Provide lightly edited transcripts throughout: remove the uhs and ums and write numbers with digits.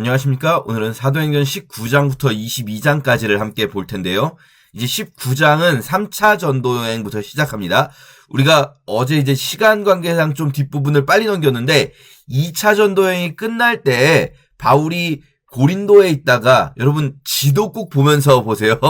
안녕하십니까? 오늘은 사도행전 19장부터 22장까지를 함께 볼 텐데요. 이제 19장은 3차 전도여행부터 시작합니다. 우리가 어제 이제 시간 관계상 좀 뒷부분을 빨리 넘겼는데 2차 전도여행이 끝날 때 바울이 고린도에 있다가 여러분 지도 꼭 보면서 보세요.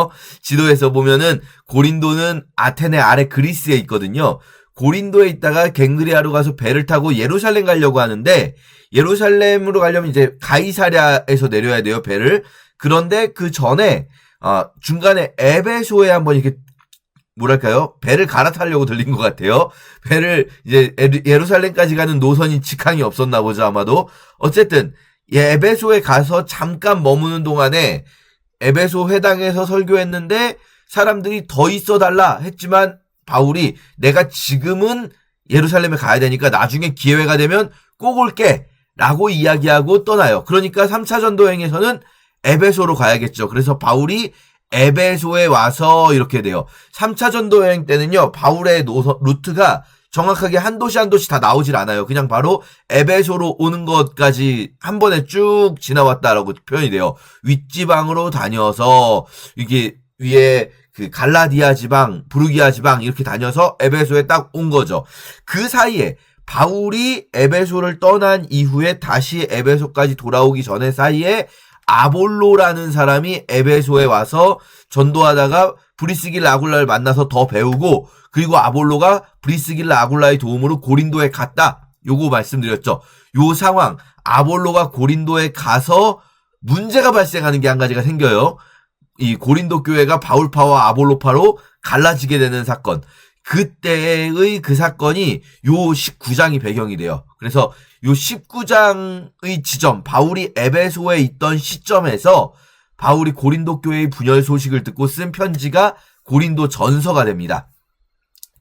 지도에서 보면은 고린도는 아테네 아래 그리스에 있거든요. 고린도에 있다가 갱그리아로 가서 배를 타고 예루살렘 가려고 하는데 예루살렘으로 가려면 이제 가이사랴에서 내려야 돼요, 배를. 그런데 그 전에 중간에 에베소에 한번 이렇게 뭐랄까요? 배를 갈아타려고 들린 것 같아요. 배를 이제 예루살렘까지 가는 노선이 직항이 없었나 보죠, 아마도. 어쨌든 에베소에 가서 잠깐 머무는 동안에 에베소 회당에서 설교했는데 사람들이 더 있어달라 했지만 바울이 내가 지금은 예루살렘에 가야 되니까 나중에 기회가 되면 꼭 올게 라고 이야기하고 떠나요. 그러니까 3차 전도여행에서는 에베소로 가야겠죠. 그래서 바울이 에베소에 와서 이렇게 돼요. 3차 전도여행 때는요, 바울의 루트가 정확하게 한 도시 한 도시 다 나오질 않아요. 그냥 바로 에베소로 오는 것까지 한 번에 쭉 지나왔다라고 표현이 돼요. 윗지방으로 다녀서 이게 위에 그 갈라디아 지방, 부르기아 지방 이렇게 다녀서 에베소에 딱 온 거죠. 그 사이에 바울이 에베소를 떠난 이후에 다시 에베소까지 돌아오기 전에 사이에 아볼로라는 사람이 에베소에 와서 전도하다가 브리스길라 아굴라를 만나서 더 배우고 그리고 아볼로가 브리스길라 아굴라의 도움으로 고린도에 갔다. 요거 말씀드렸죠. 요 상황 아볼로가 고린도에 가서 문제가 발생하는 게 한 가지가 생겨요. 이 고린도 교회가 바울파와 아볼로파로 갈라지게 되는 사건. 그때의 그 사건이 요 19장이 배경이 돼요. 그래서 요 19장의 지점, 바울이 에베소에 있던 시점에서 바울이 고린도 교회의 분열 소식을 듣고 쓴 편지가 고린도 전서가 됩니다.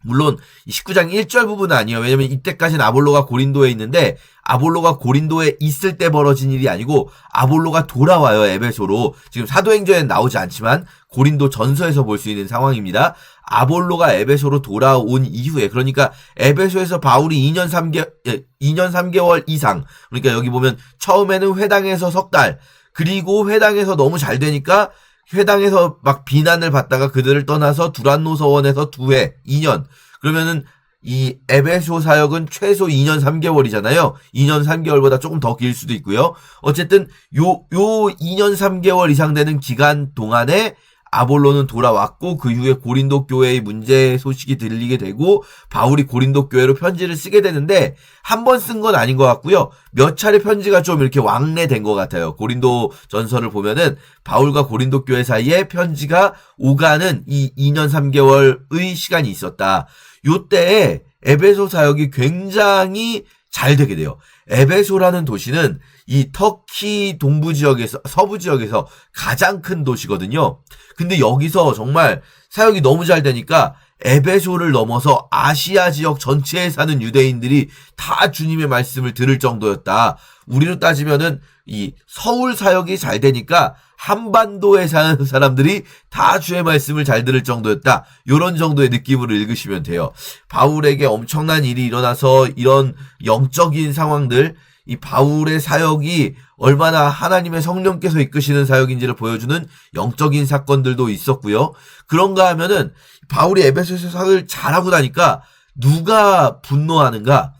물론 19장 1절 부분은 아니에요. 왜냐면 이때까지는 아볼로가 고린도에 있는데 아볼로가 고린도에 있을 때 벌어진 일이 아니고 아볼로가 돌아와요, 에베소로. 지금 사도행전엔 나오지 않지만 고린도 전서에서 볼 수 있는 상황입니다. 아볼로가 에베소로 돌아온 이후에, 그러니까 에베소에서 바울이 2년 3개월 이상, 그러니까 여기 보면 처음에는 회당에서 석 달, 그리고 회당에서 너무 잘 되니까 회당에서 막 비난을 받다가 그들을 떠나서 두란노 서원에서 2회, 2년. 그러면은 이 에베소 사역은 최소 2년 3개월이잖아요. 2년 3개월보다 조금 더 길 수도 있고요. 어쨌든 요 2년 3개월 이상 되는 기간 동안에 아볼로는 돌아왔고 그 이후에 고린도 교회의 문제 소식이 들리게 되고 바울이 고린도 교회로 편지를 쓰게 되는데 한 번 쓴 건 아닌 것 같고요. 몇 차례 편지가 좀 이렇게 왕래된 것 같아요. 고린도 전서를 보면은 바울과 고린도 교회 사이에 편지가 오가는 이 2년 3개월의 시간이 있었다. 요때에 에베소 사역이 굉장히 잘 되게 돼요. 에베소라는 도시는 이 터키 동부 지역에서, 서부 지역에서 가장 큰 도시거든요. 근데 여기서 정말 사역이 너무 잘 되니까 에베소를 넘어서 아시아 지역 전체에 사는 유대인들이 다 주님의 말씀을 들을 정도였다. 우리로 따지면은 이 서울 사역이 잘 되니까 한반도에 사는 사람들이 다 주의 말씀을 잘 들을 정도였다. 이런 정도의 느낌으로 읽으시면 돼요. 바울에게 엄청난 일이 일어나서 이런 영적인 상황들, 이 바울의 사역이 얼마나 하나님의 성령께서 이끄시는 사역인지를 보여주는 영적인 사건들도 있었고요. 그런가 하면은 바울이 에베소에서 사역을 잘하고 나니까 누가 분노하는가?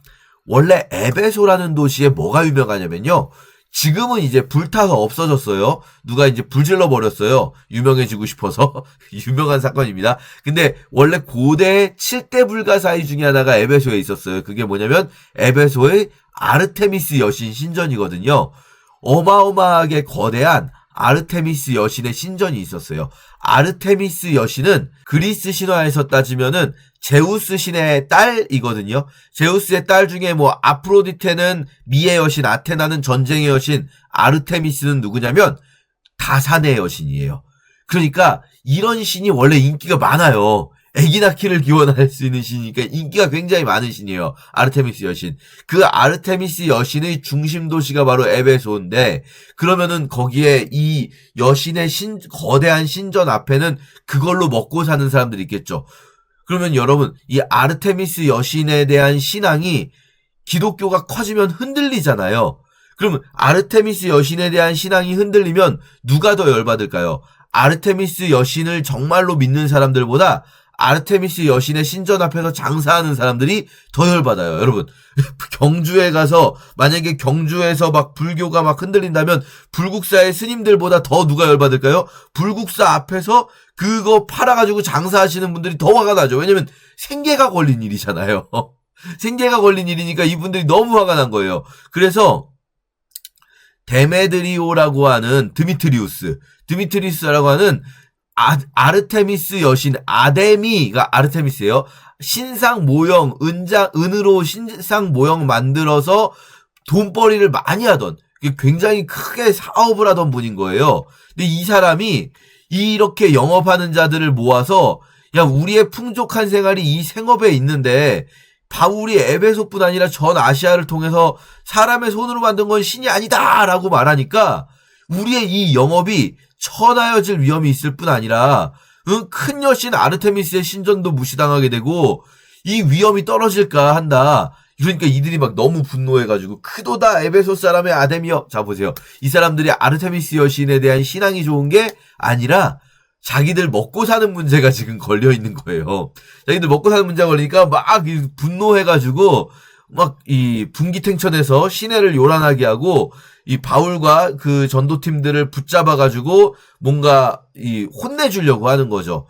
원래 에베소라는 도시에 뭐가 유명하냐면요. 지금은 이제 불타서 없어졌어요. 누가 이제 불질러 버렸어요. 유명해지고 싶어서. 유명한 사건입니다. 근데 원래 고대 7대 불가사의 중에 하나가 에베소에 있었어요. 그게 뭐냐면 에베소의 아르테미스 여신 신전이거든요. 어마어마하게 거대한 아르테미스 여신의 신전이 있었어요. 아르테미스 여신은 그리스 신화에서 따지면은 제우스 신의 딸이거든요. 제우스의 딸 중에 뭐 아프로디테는 미의 여신, 아테나는 전쟁의 여신, 아르테미스는 누구냐면 다산의 여신이에요. 그러니까 이런 신이 원래 인기가 많아요. 아기 낳기를 기원할 수 있는 신이니까 인기가 굉장히 많은 신이에요. 아르테미스 여신. 그 아르테미스 여신의 중심 도시가 바로 에베소인데 그러면은 거기에 이 여신의 거대한 신전 앞에는 그걸로 먹고 사는 사람들이 있겠죠. 그러면 여러분 이 아르테미스 여신에 대한 신앙이 기독교가 커지면 흔들리잖아요. 그러면 아르테미스 여신에 대한 신앙이 흔들리면 누가 더 열받을까요? 아르테미스 여신을 정말로 믿는 사람들보다 아르테미스 여신의 신전 앞에서 장사하는 사람들이 더 열받아요. 여러분, 경주에 가서 만약에 경주에서 막 불교가 막 흔들린다면 불국사의 스님들보다 더 누가 열받을까요? 불국사 앞에서 그거 팔아가지고 장사하시는 분들이 더 화가 나죠. 왜냐면 생계가 걸린 일이잖아요. 생계가 걸린 일이니까 이분들이 너무 화가 난 거예요. 그래서 데메드리오라고 하는 드미트리우스라고 하는 아르테미스 여신, 아데미가 아르테미스예요. 신상 모형, 은으로 신상 모형 만들어서 돈벌이를 많이 하던, 굉장히 크게 사업을 하던 분인 거예요. 근데 이 사람이 이렇게 영업하는 자들을 모아서, 야, 우리의 풍족한 생활이 이 생업에 있는데, 바울이 에베소뿐 아니라 전 아시아를 통해서 사람의 손으로 만든 건 신이 아니다라고 말하니까 우리의 이 영업이 천하여질 위험이 있을 뿐 아니라 큰 여신 아르테미스의 신전도 무시당하게 되고 이 위험이 떨어질까 한다. 그러니까 이들이 막 너무 분노해가지고 크도다 에베소 사람의 아데미여. 자 보세요. 이 사람들이 아르테미스 여신에 대한 신앙이 좋은 게 아니라 자기들 먹고 사는 문제가 지금 걸려 있는 거예요. 자기들 먹고 사는 문제가 걸리니까 막 분노해가지고 막 이 분기탱천에서 시내를 요란하게 하고 이 바울과 그 전도팀들을 붙잡아가지고 뭔가 이 혼내주려고 하는 거죠.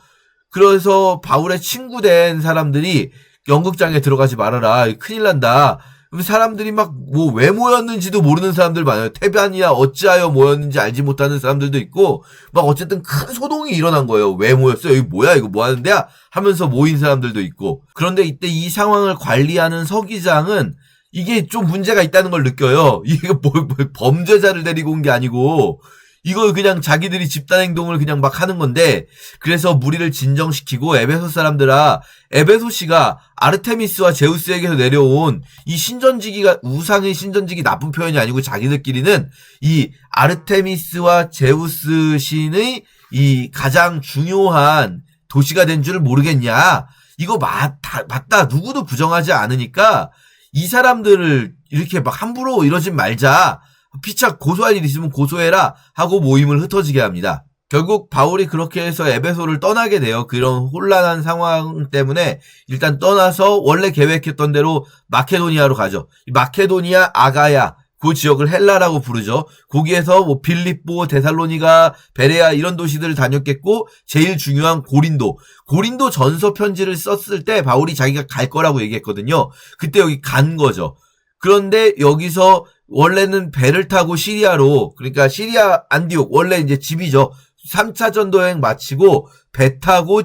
그래서 바울의 친구 된 사람들이 연극장에 들어가지 말아라. 큰일 난다. 사람들이 막 뭐 왜 모였는지도 모르는 사람들 많아요. 태반이야 어찌하여 모였는지 알지 못하는 사람들도 있고 막 어쨌든 큰 소동이 일어난 거예요. 왜 모였어요? 여기 뭐야? 이거 뭐 하는 데야? 하면서 모인 사람들도 있고. 그런데 이때 이 상황을 관리하는 서기장은 이게 좀 문제가 있다는 걸 느껴요. 이게 뭐 범죄자를 데리고 온 게 아니고 이거 그냥 자기들이 집단행동을 그냥 막 하는 건데, 그래서 무리를 진정시키고 에베소 사람들아, 에베소시가 아르테미스와 제우스에게서 내려온 이 신전지기가, 우상의 신전지기 나쁜 표현이 아니고 자기들끼리는 이 아르테미스와 제우스 신의 이 가장 중요한 도시가 된 줄을 모르겠냐. 이거 맞다. 누구도 부정하지 않으니까 이 사람들을 이렇게 막 함부로 이러지 말자. 피차 고소할 일 있으면 고소해라 하고 모임을 흩어지게 합니다. 결국 바울이 그렇게 해서 에베소를 떠나게 돼요. 그런 혼란한 상황 때문에 일단 떠나서 원래 계획했던 대로 마케도니아로 가죠. 마케도니아, 아가야, 그 지역을 헬라라고 부르죠. 거기에서 뭐 빌립보, 데살로니가, 베레아 이런 도시들을 다녔겠고 제일 중요한 고린도 전서 편지를 썼을 때 바울이 자기가 갈 거라고 얘기했거든요. 그때 여기 간 거죠. 그런데 여기서 원래는 배를 타고 시리아로, 그러니까 시리아 안디옥, 원래 이제 집이죠. 3차 전도 여행 마치고 배 타고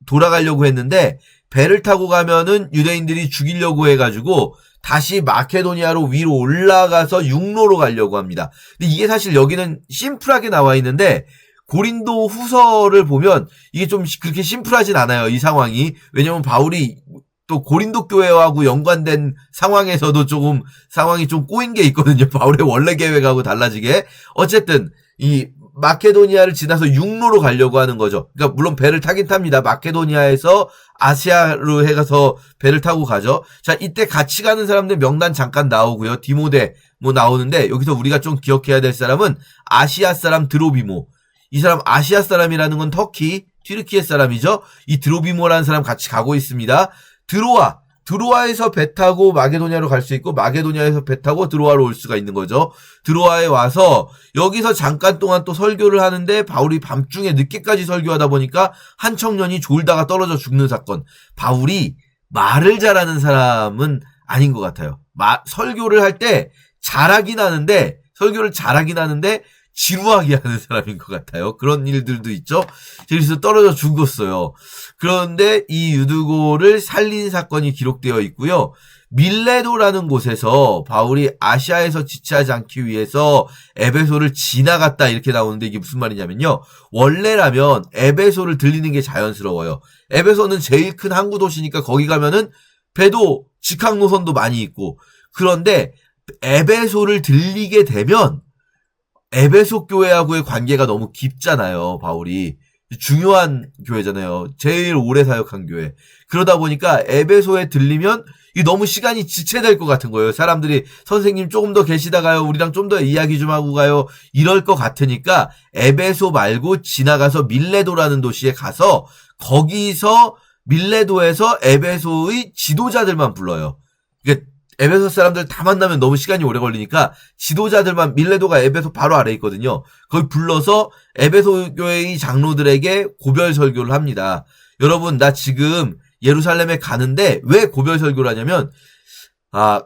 돌아가려고 했는데 배를 타고 가면은 유대인들이 죽이려고 해가지고 다시 마케도니아로 위로 올라가서 육로로 가려고 합니다. 근데 이게 사실 여기는 심플하게 나와 있는데 고린도 후서를 보면 이게 좀 그렇게 심플하진 않아요. 이 상황이. 왜냐면 바울이 또 고린도 교회하고 연관된 상황에서도 조금 상황이 좀 꼬인 게 있거든요. 바울의 원래 계획하고 달라지게. 어쨌든 이 마케도니아를 지나서 육로로 가려고 하는 거죠. 그러니까 물론 배를 타긴 탑니다. 마케도니아에서 아시아로 해가서 배를 타고 가죠. 자, 이때 같이 가는 사람들 명단 잠깐 나오고요. 디모데 뭐 나오는데 여기서 우리가 좀 기억해야 될 사람은 아시아 사람 드로비모. 이 사람 아시아 사람이라는 건 터키, 튀르키예 사람이죠. 이 드로비모라는 사람 같이 가고 있습니다. 드로아에서 배 타고 마게도니아로 갈 수 있고 마게도니아에서 배 타고 드로아로 올 수가 있는 거죠. 드로아에 와서 여기서 잠깐 동안 또 설교를 하는데 바울이 밤중에 늦게까지 설교하다 보니까 한 청년이 졸다가 떨어져 죽는 사건. 바울이 말을 잘하는 사람은 아닌 것 같아요. 설교를 할 때 설교를 잘하긴 하는데 지루하게 하는 사람인 것 같아요. 그런 일들도 있죠. 그래서 떨어져 죽었어요. 그런데 이 유두고를 살린 사건이 기록되어 있고요. 밀레도라는 곳에서 바울이 아시아에서 지체하지 않기 위해서 에베소를 지나갔다 이렇게 나오는데 이게 무슨 말이냐면요. 원래라면 에베소를 들리는 게 자연스러워요. 에베소는 제일 큰 항구 도시니까 거기 가면은 배도 직항 노선도 많이 있고, 그런데 에베소를 들리게 되면 에베소 교회하고의 관계가 너무 깊잖아요. 바울이 중요한 교회잖아요. 제일 오래 사역한 교회. 그러다 보니까 에베소에 들리면 이 너무 시간이 지체될 것 같은 거예요. 사람들이 선생님 조금 더 계시다가요. 우리랑 좀 더 이야기 좀 하고 가요. 이럴 것 같으니까 에베소 말고 지나가서 밀레도라는 도시에 가서 거기서 밀레도에서 에베소의 지도자들만 불러요. 그러니까 에베소 사람들 다 만나면 너무 시간이 오래 걸리니까 지도자들만 밀레도가 에베소 바로 아래에 있거든요. 거기 불러서 에베소 교회의 장로들에게 고별 설교를 합니다. 여러분 나 지금 예루살렘에 가는데 왜 고별 설교를 하냐면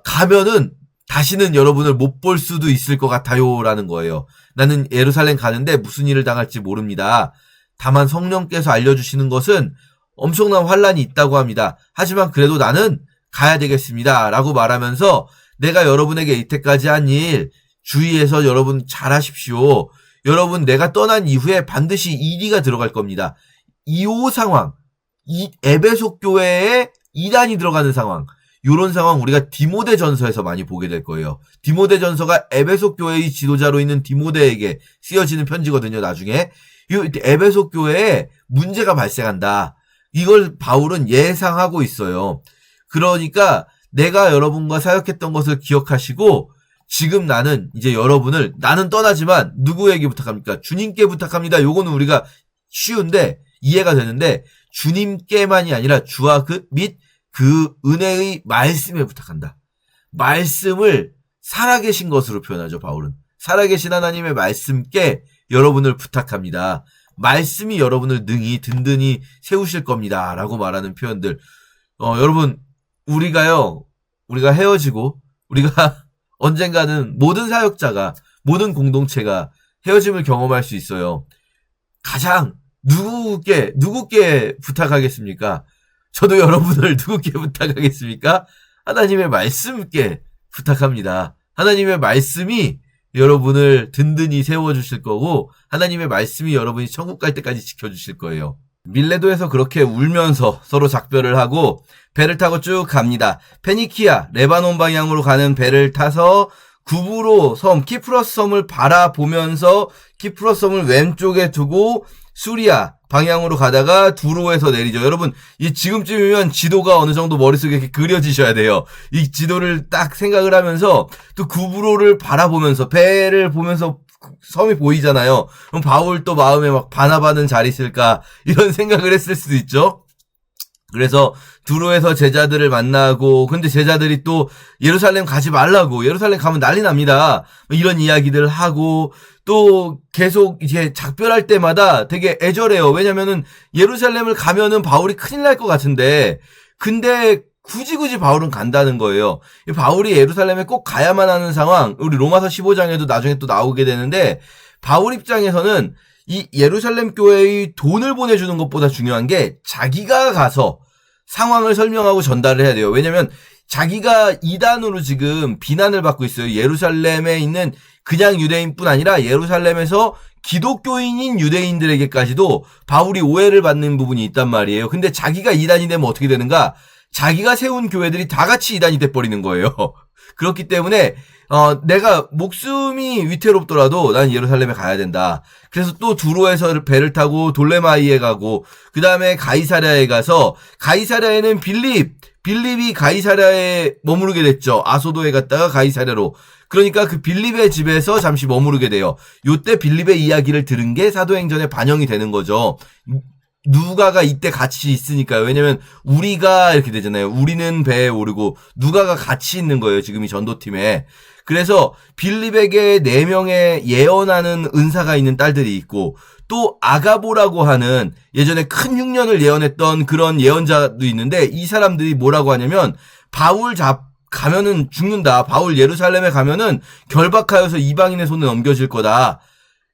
가면은 다시는 여러분을 못 볼 수도 있을 것 같아요라는 거예요. 나는 예루살렘 가는데 무슨 일을 당할지 모릅니다. 다만 성령께서 알려주시는 것은 엄청난 환란이 있다고 합니다. 하지만 그래도 나는 가야 되겠습니다. 라고 말하면서 내가 여러분에게 이때까지 한 일 주의해서 여러분 잘하십시오. 여러분 내가 떠난 이후에 반드시 이리가 들어갈 겁니다. 이호 상황, 이 에베소 교회에 이단이 들어가는 상황, 이런 상황 우리가 디모데전서에서 많이 보게 될 거예요. 디모데전서가 에베소 교회의 지도자로 있는 디모데에게 쓰여지는 편지거든요. 나중에 이 에베소 교회에 문제가 발생한다. 이걸 바울은 예상하고 있어요. 그러니까 내가 여러분과 사역했던 것을 기억하시고 지금 나는 이제 여러분을 나는 떠나지만 누구에게 부탁합니까? 주님께 부탁합니다. 요거는 우리가 쉬운데 이해가 되는데 주님께만이 아니라 주와 그 은혜의 말씀에 부탁한다. 말씀을 살아계신 것으로 표현하죠. 바울은. 살아계신 하나님의 말씀께 여러분을 부탁합니다. 말씀이 여러분을 능히 든든히 세우실 겁니다. 라고 말하는 표현들. 여러분 우리가 헤어지고 우리가 언젠가는 모든 사역자가 모든 공동체가 헤어짐을 경험할 수 있어요. 가장 누구께 부탁하겠습니까? 저도 여러분을 누구께 부탁하겠습니까? 하나님의 말씀께 부탁합니다. 하나님의 말씀이 여러분을 든든히 세워주실 거고 하나님의 말씀이 여러분이 천국 갈 때까지 지켜주실 거예요. 밀레도에서 그렇게 울면서 서로 작별을 하고 배를 타고 쭉 갑니다. 페니키아, 레바논 방향으로 가는 배를 타서 구브로 섬, 키프로스 섬을 바라보면서 키프로스 섬을 왼쪽에 두고 수리아 방향으로 가다가 두로에서 내리죠. 여러분, 이 지금쯤이면 지도가 어느 정도 머릿속에 이렇게 그려지셔야 돼요. 이 지도를 딱 생각을 하면서 또 구브로를 바라보면서 배를 보면서 섬이 보이잖아요. 그럼 바울 또 마음에 막 바나바는 잘 있을까 이런 생각을 했을 수도 있죠. 그래서 두로에서 제자들을 만나고 근데 제자들이 또 예루살렘 가지 말라고 예루살렘 가면 난리 납니다. 이런 이야기들을 하고 또 계속 이제 작별할 때마다 되게 애절해요. 왜냐면은 예루살렘을 가면은 바울이 큰일 날 것 같은데 근데 굳이 바울은 간다는 거예요. 바울이 예루살렘에 꼭 가야만 하는 상황 우리 로마서 15장에도 나중에 또 나오게 되는데 바울 입장에서는 이 예루살렘 교회의 돈을 보내주는 것보다 중요한 게 자기가 가서 상황을 설명하고 전달을 해야 돼요. 왜냐면 자기가 이단으로 지금 비난을 받고 있어요. 예루살렘에 있는 그냥 유대인뿐 아니라 예루살렘에서 기독교인인 유대인들에게까지도 바울이 오해를 받는 부분이 있단 말이에요. 근데 자기가 이단이 되면 어떻게 되는가? 자기가 세운 교회들이 다 같이 이단이 돼버리는 거예요. 그렇기 때문에 내가 목숨이 위태롭더라도 난 예루살렘에 가야 된다. 그래서 또 두로에서 배를 타고 돌레마이에 가고 그 다음에 가이사랴에 가서 가이사랴에는 빌립이 가이사랴에 머무르게 됐죠. 아소도에 갔다가 가이사랴로. 그러니까 그 빌립의 집에서 잠시 머무르게 돼요. 요때 빌립의 이야기를 들은 게 사도행전에 반영이 되는 거죠. 누가가 이때 같이 있으니까요. 왜냐면 우리가 이렇게 되잖아요. 우리는 배에 오르고 누가가 같이 있는 거예요. 지금 이 전도팀에. 그래서 빌립에게 4명의 예언하는 은사가 있는 딸들이 있고 또 아가보라고 하는 예전에 큰 흉년을 예언했던 그런 예언자도 있는데 이 사람들이 뭐라고 하냐면 바울 가면은 죽는다. 바울 예루살렘에 가면은 결박하여서 이방인의 손에 넘겨질 거다.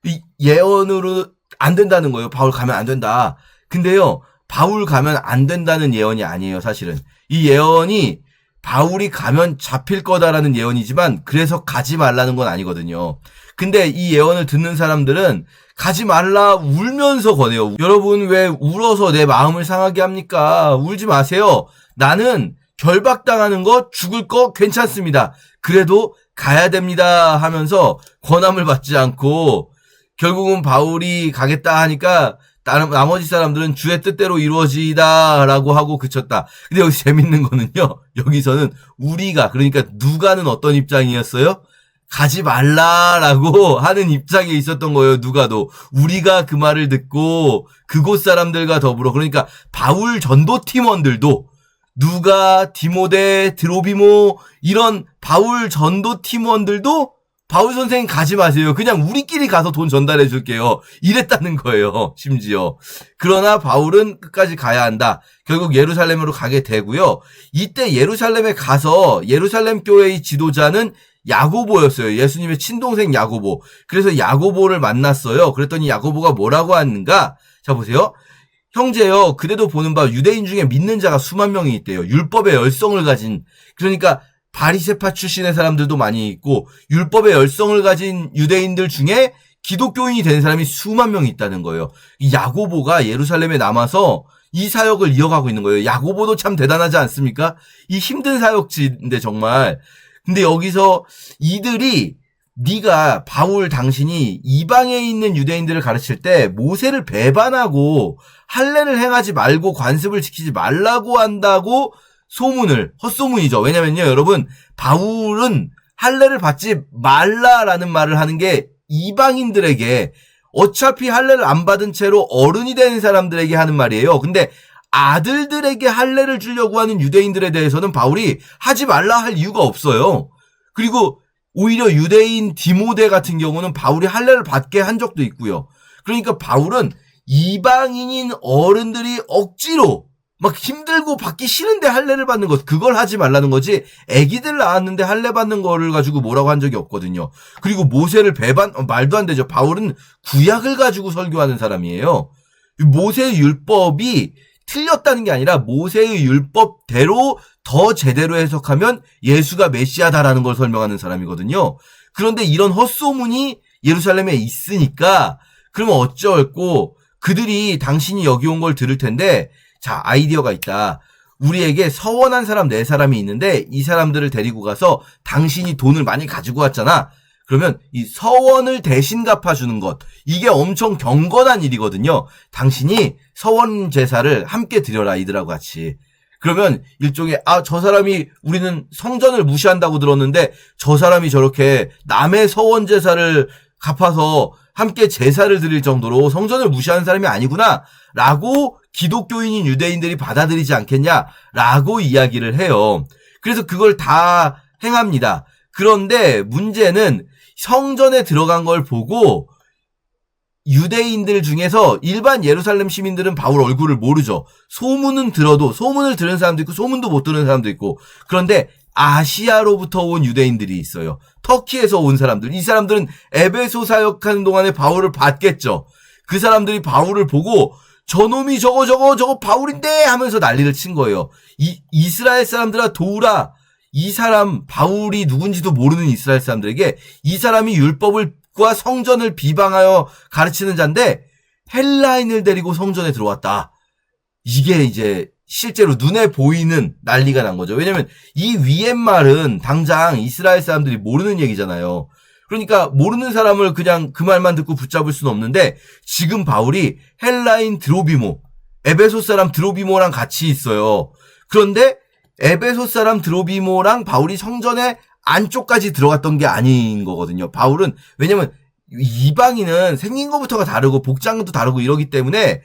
이 예언으로 안 된다는 거예요. 바울 가면 안 된다. 근데요, 바울 가면 안 된다는 예언이 아니에요, 사실은. 이 예언이 바울이 가면 잡힐 거다라는 예언이지만 그래서 가지 말라는 건 아니거든요. 근데 이 예언을 듣는 사람들은 가지 말라 울면서 권해요. 여러분 왜 울어서 내 마음을 상하게 합니까? 울지 마세요. 나는 결박당하는 거 죽을 거 괜찮습니다. 그래도 가야 됩니다 하면서 권함을 받지 않고 결국은 바울이 가겠다 하니까 나머지 사람들은 주의 뜻대로 이루어지다라고 하고 그쳤다. 근데 여기서 재밌는 거는요. 여기서는 우리가, 그러니까 누가는 어떤 입장이었어요? 가지 말라라고 하는 입장에 있었던 거예요. 누가도. 우리가 그 말을 듣고 그곳 사람들과 더불어, 그러니까 바울 전도 팀원들도 누가, 디모데, 드로비모 이런 바울 전도 팀원들도 바울 선생님 가지 마세요. 그냥 우리끼리 가서 돈 전달해 줄게요. 이랬다는 거예요. 심지어. 그러나 바울은 끝까지 가야 한다. 결국 예루살렘으로 가게 되고요. 이때 예루살렘에 가서 예루살렘 교회의 지도자는 야고보였어요. 예수님의 친동생 야고보. 그래서 야고보를 만났어요. 그랬더니 야고보가 뭐라고 하는가? 자, 보세요. 형제여, 그대도 보는 바 유대인 중에 믿는 자가 수만 명이 있대요. 율법의 열성을 가진, 그러니까 바리새파 출신의 사람들도 많이 있고 율법의 열성을 가진 유대인들 중에 기독교인이 된 사람이 수만 명이 있다는 거예요. 이 야고보가 예루살렘에 남아서 이 사역을 이어가고 있는 거예요. 야고보도 참 대단하지 않습니까? 이 힘든 사역지인데 정말. 근데 여기서 이들이 네가 바울 당신이 이방에 있는 유대인들을 가르칠 때 모세를 배반하고 할례를 행하지 말고 관습을 지키지 말라고 한다고 소문을, 헛소문이죠. 왜냐면요, 여러분, 바울은 할례를 받지 말라라는 말을 하는 게 이방인들에게, 어차피 할례를 안 받은 채로 어른이 된 사람들에게 하는 말이에요. 근데 아들들에게 할례를 주려고 하는 유대인들에 대해서는 바울이 하지 말라 할 이유가 없어요. 그리고 오히려 유대인 디모데 같은 경우는 바울이 할례를 받게 한 적도 있고요. 그러니까 바울은 이방인인 어른들이 억지로 막 힘들고 받기 싫은데 할례를 받는 것, 그걸 하지 말라는 거지, 애기들 낳았는데 할례 받는 거를 가지고 뭐라고 한 적이 없거든요. 그리고 모세를 말도 안 되죠. 바울은 구약을 가지고 설교하는 사람이에요. 모세의 율법이 틀렸다는 게 아니라 모세의 율법대로 더 제대로 해석하면 예수가 메시아다라는 걸 설명하는 사람이거든요. 그런데 이런 헛소문이 예루살렘에 있으니까 그러면 어쩔고, 그들이 당신이 여기 온 걸 들을 텐데, 자, 아이디어가 있다. 우리에게 서원한 사람 4사람이 있는데 이 사람들을 데리고 가서 당신이 돈을 많이 가지고 왔잖아. 그러면 이 서원을 대신 갚아주는 것, 이게 엄청 경건한 일이거든요. 당신이 서원 제사를 함께 드려라, 이들하고 같이. 그러면 일종의, 저 사람이, 우리는 성전을 무시한다고 들었는데 저 사람이 저렇게 남의 서원 제사를 갚아서 함께 제사를 드릴 정도로 성전을 무시하는 사람이 아니구나 라고 기독교인인 유대인들이 받아들이지 않겠냐 라고 이야기를 해요. 그래서 그걸 다 행합니다. 그런데 문제는 성전에 들어간 걸 보고 유대인들 중에서 일반 예루살렘 시민들은 바울 얼굴을 모르죠. 소문은 들어도, 소문을 들은 사람도 있고 소문도 못 들은 사람도 있고. 그런데 아시아로부터 온 유대인들이 있어요. 터키에서 온 사람들. 이 사람들은 에베소 사역하는 동안에 바울을 봤겠죠. 그 사람들이 바울을 보고 저놈이 저거 바울인데 하면서 난리를 친 거예요. 이스라엘 사람들아 도우라. 이 사람 바울이 누군지도 모르는 이스라엘 사람들에게 이 사람이 율법과 성전을 비방하여 가르치는 자인데 헬라인을 데리고 성전에 들어왔다. 이게 이제 실제로 눈에 보이는 난리가 난 거죠. 왜냐면 이 위에 말은 당장 이스라엘 사람들이 모르는 얘기잖아요. 그러니까 모르는 사람을 그냥 그 말만 듣고 붙잡을 수는 없는데, 지금 바울이 헬라인 드로비모, 에베소 사람 드로비모랑 같이 있어요. 그런데 에베소 사람 드로비모랑 바울이 성전의 안쪽까지 들어갔던 게 아닌 거거든요. 바울은, 왜냐면 이방인은 생긴 것부터가 다르고 복장도 다르고 이러기 때문에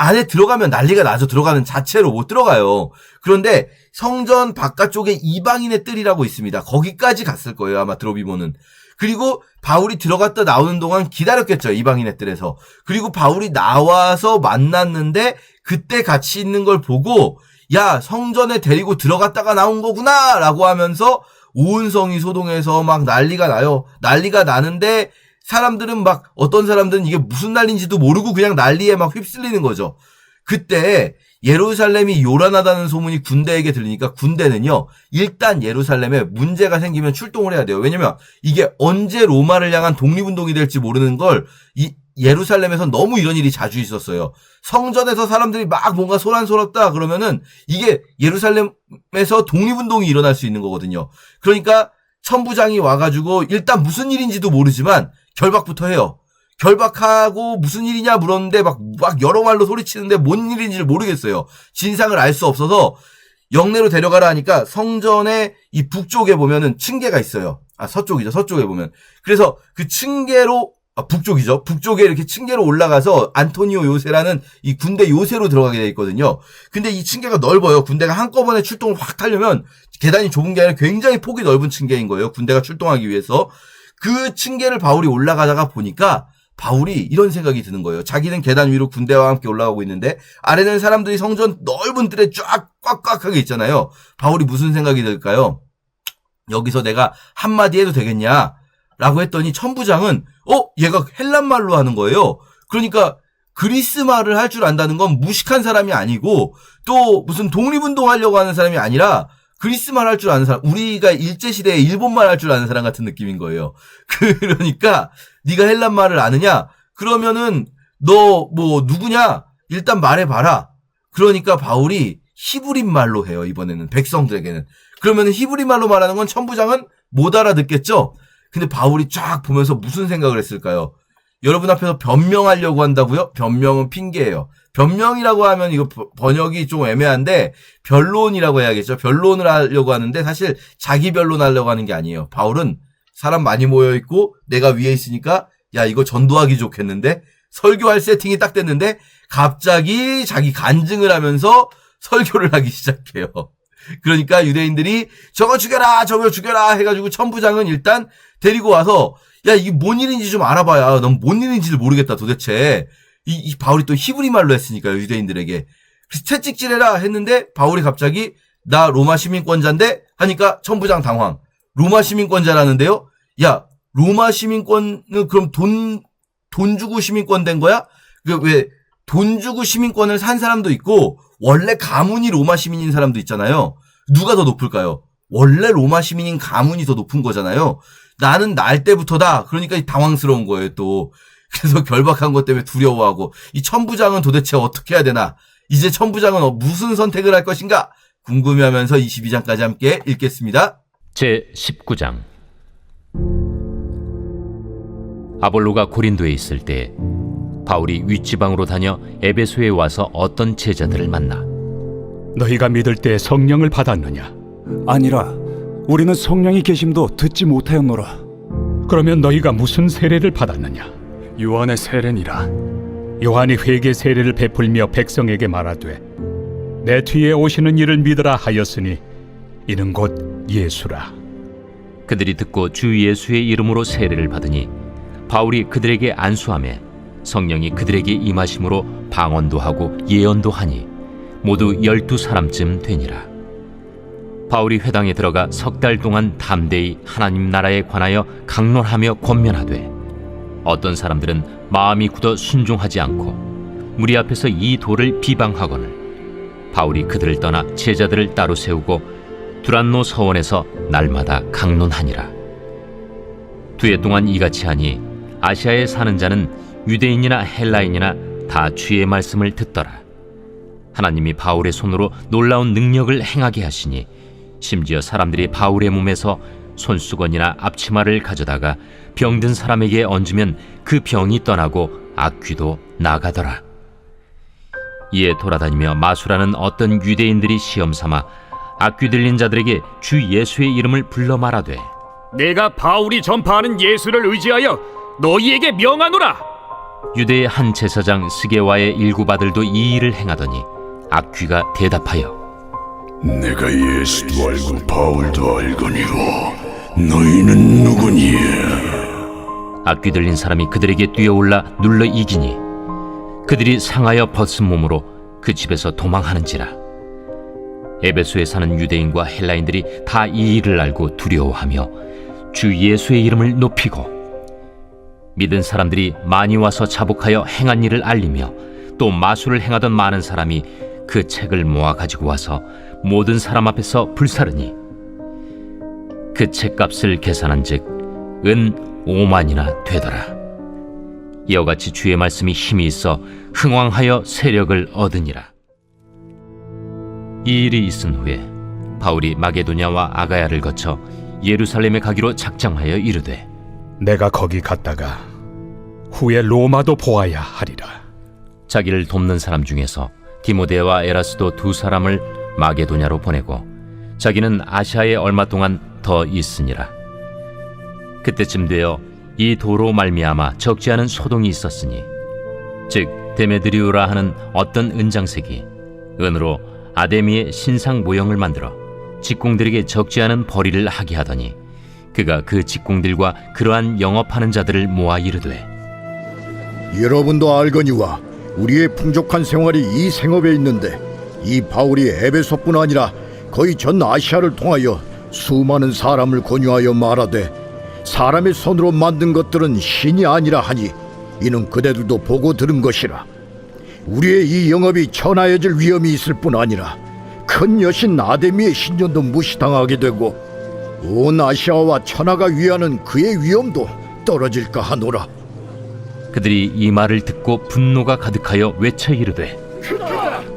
안에 들어가면 난리가 나죠. 들어가는 자체로 못 들어가요. 그런데 성전 바깥쪽에 이방인의 뜰이라고 있습니다. 거기까지 갔을 거예요, 아마 드로비모는. 그리고 바울이 들어갔다 나오는 동안 기다렸겠죠, 이방인의 뜰에서. 그리고 바울이 나와서 만났는데 그때 같이 있는 걸 보고, 야, 성전에 데리고 들어갔다가 나온 거구나 라고 하면서 온 성이 소동해서 막 난리가 나요. 난리가 나는데 사람들은 막, 어떤 사람들은 이게 무슨 난리인지도 모르고 그냥 난리에 막 휩쓸리는 거죠. 그때 예루살렘이 요란하다는 소문이 군대에게 들리니까 군대는요, 일단 예루살렘에 문제가 생기면 출동을 해야 돼요. 왜냐면 이게 언제 로마를 향한 독립운동이 될지 모르는 걸 이 예루살렘에서 너무 이런 일이 자주 있었어요. 성전에서 사람들이 막 뭔가 소란스럽다 그러면은 이게 예루살렘에서 독립운동이 일어날 수 있는 거거든요. 그러니까 천부장이 와가지고 일단 무슨 일인지도 모르지만 결박부터 해요. 결박하고 무슨 일이냐 물었는데 막 여러 말로 소리치는데 뭔 일인지를 모르겠어요. 진상을 알 수 없어서 영내로 데려가라 하니까 성전의 이 북쪽에 보면은 층계가 있어요. 서쪽이죠. 서쪽에 보면. 그래서 그 층계로 북쪽이죠. 북쪽에 이렇게 층계로 올라가서 안토니오 요새라는 이 군대 요새로 들어가게 돼 있거든요. 근데 이 층계가 넓어요. 군대가 한꺼번에 출동을 확 하려면 계단이 좁은 게 아니라 굉장히 폭이 넓은 층계인 거예요. 군대가 출동하기 위해서. 그 층계를 바울이 올라가다가 보니까 바울이 이런 생각이 드는 거예요. 자기는 계단 위로 군대와 함께 올라가고 있는데 아래는 사람들이 성전 넓은 뜰에 쫙 꽉꽉하게 있잖아요. 바울이 무슨 생각이 들까요? 여기서 내가 한마디 해도 되겠냐? 라고 했더니 천부장은 얘가 헬란말로 하는 거예요. 그러니까 그리스 말을 할 줄 안다는 건 무식한 사람이 아니고 또 무슨 독립운동하려고 하는 사람이 아니라 그리스 말 할 줄 아는 사람, 우리가 일제시대에 일본 말 할 줄 아는 사람 같은 느낌인 거예요. 그러니까 네가 헬란 말을 아느냐? 그러면은 너 뭐 누구냐? 일단 말해봐라. 그러니까 바울이 히브리 말로 해요. 이번에는 백성들에게는. 그러면은 히브리 말로 말하는 건 천부장은 못 알아듣겠죠? 근데 바울이 쫙 보면서 무슨 생각을 했을까요? 여러분 앞에서 변명하려고 한다고요? 변명은 핑계예요. 변명이라고 하면 이거 번역이 좀 애매한데 변론이라고 해야겠죠. 변론을 하려고 하는데 사실 자기 변론하려고 하는 게 아니에요. 바울은 사람 많이 모여 있고 내가 위에 있으니까 야 이거 전도하기 좋겠는데 설교할 세팅이 딱 됐는데 갑자기 자기 간증을 하면서 설교를 하기 시작해요. 그러니까 유대인들이 저거 죽여라 저거 죽여라 해가지고 천부장은 일단 데리고 와서 야 이게 뭔 일인지 좀 알아봐야 넌 뭔 일인지를 모르겠다 도대체. 이 바울이 또 히브리 말로 했으니까요 유대인들에게. 그래서 채찍질해라 했는데 바울이 갑자기 나 로마 시민권자인데 하니까 천부장 당황. 로마 시민권자라는데요? 야 로마 시민권은 그럼 돈 주고 시민권 된 거야? 왜 돈 주고 시민권을 산 사람도 있고 원래 가문이 로마 시민인 사람도 있잖아요. 누가 더 높을까요? 원래 로마 시민인 가문이 더 높은 거잖아요. 나는 날 때부터다. 그러니까 당황스러운 거예요 또. 그래서 결박한 것 때문에 두려워하고 이 천부장은 도대체 어떻게 해야 되나? 이제 천부장은 무슨 선택을 할 것인가? 궁금해하면서 22장까지 함께 읽겠습니다. 제19장. 아볼로가 고린도에 있을 때 바울이 윗지방으로 다녀 에베소에 와서 어떤 제자들을 만나 너희가 믿을 때 성령을 받았느냐? 아니라 우리는 성령이 계심도 듣지 못하였노라. 그러면 너희가 무슨 세례를 받았느냐? 요한의 세례니라. 요한이 회개 세례를 베풀며 백성에게 말하되 내 뒤에 오시는 이를 믿으라 하였으니 이는 곧 예수라. 그들이 듣고 주 예수의 이름으로 세례를 받으니 바울이 그들에게 안수하매 성령이 그들에게 임하심으로 방언도 하고 예언도 하니 모두 12사람쯤 되니라. 바울이 회당에 들어가 석 달 동안 담대히 하나님 나라에 관하여 강론하며 권면하되 어떤 사람들은 마음이 굳어 순종하지 않고 무리 앞에서 이 도를 비방하거늘 바울이 그들을 떠나 제자들을 따로 세우고 두란노 서원에서 날마다 강론하니라. 2해 동안 이같이 하니 아시아에 사는 자는 유대인이나 헬라인이나 다 주의 말씀을 듣더라. 하나님이 바울의 손으로 놀라운 능력을 행하게 하시니 심지어 사람들이 바울의 몸에서 손수건이나 앞치마를 가져다가 병든 사람에게 얹으면 그 병이 떠나고 악귀도 나가더라. 이에 돌아다니며 마술하는 어떤 유대인들이 시험삼아 악귀 들린 자들에게 주 예수의 이름을 불러 말하되 내가 바울이 전파하는 예수를 의지하여 너희에게 명하노라. 유대의 한 제사장 스게와의 일곱 아들도 이 일을 행하더니 악귀가 대답하여 내가 예수도 알고 바울도 알거니와 너희는 누구니에? 악귀 들린 사람이 그들에게 뛰어올라 눌러 이기니 그들이 상하여 벗은 몸으로 그 집에서 도망하는지라. 에베소에 사는 유대인과 헬라인들이 다 이 일을 알고 두려워하며 주 예수의 이름을 높이고 믿은 사람들이 많이 와서 자복하여 행한 일을 알리며 또 마술을 행하던 많은 사람이 그 책을 모아 가지고 와서 모든 사람 앞에서 불사르니 그 책값을 계산한즉 은 5만이나 되더라. 이와 같이 주의 말씀이 힘이 있어 흥왕하여 세력을 얻으니라. 이 일이 있은 후에 바울이 마게도냐와 아가야를 거쳐 예루살렘에 가기로 작정하여 이르되 내가 거기 갔다가 후에 로마도 보아야 하리라. 자기를 돕는 사람 중에서 디모데와 에라스도 두 사람을 마게도냐로 보내고 자기는 아시아에 얼마 동안 더 있으니라. 그때쯤 되어 이 도로 말미암아 적지 않은 소동이 있었으니 즉 데메드리오라 하는 어떤 은장색이 은으로 아데미의 신상 모형을 만들어 직공들에게 적지 않은 벌이를 하게 하더니 그가 그 직공들과 그러한 영업하는 자들을 모아 이르되 여러분도 알거니와 우리의 풍족한 생활이 이 생업에 있는데 이 바울이 에베소뿐 아니라 거의 전 아시아를 통하여 수많은 사람을 권유하여 말하되 사람의 손으로 만든 것들은 신이 아니라 하니 이는 그대들도 보고 들은 것이라. 우리의 이 영업이 천하여질 위험이 있을 뿐 아니라 큰 여신 아데미의 신전도 무시당하게 되고 온 아시아와 천하가 위하는 그의 위엄도 떨어질까 하노라. 그들이 이 말을 듣고 분노가 가득하여 외쳐 이르되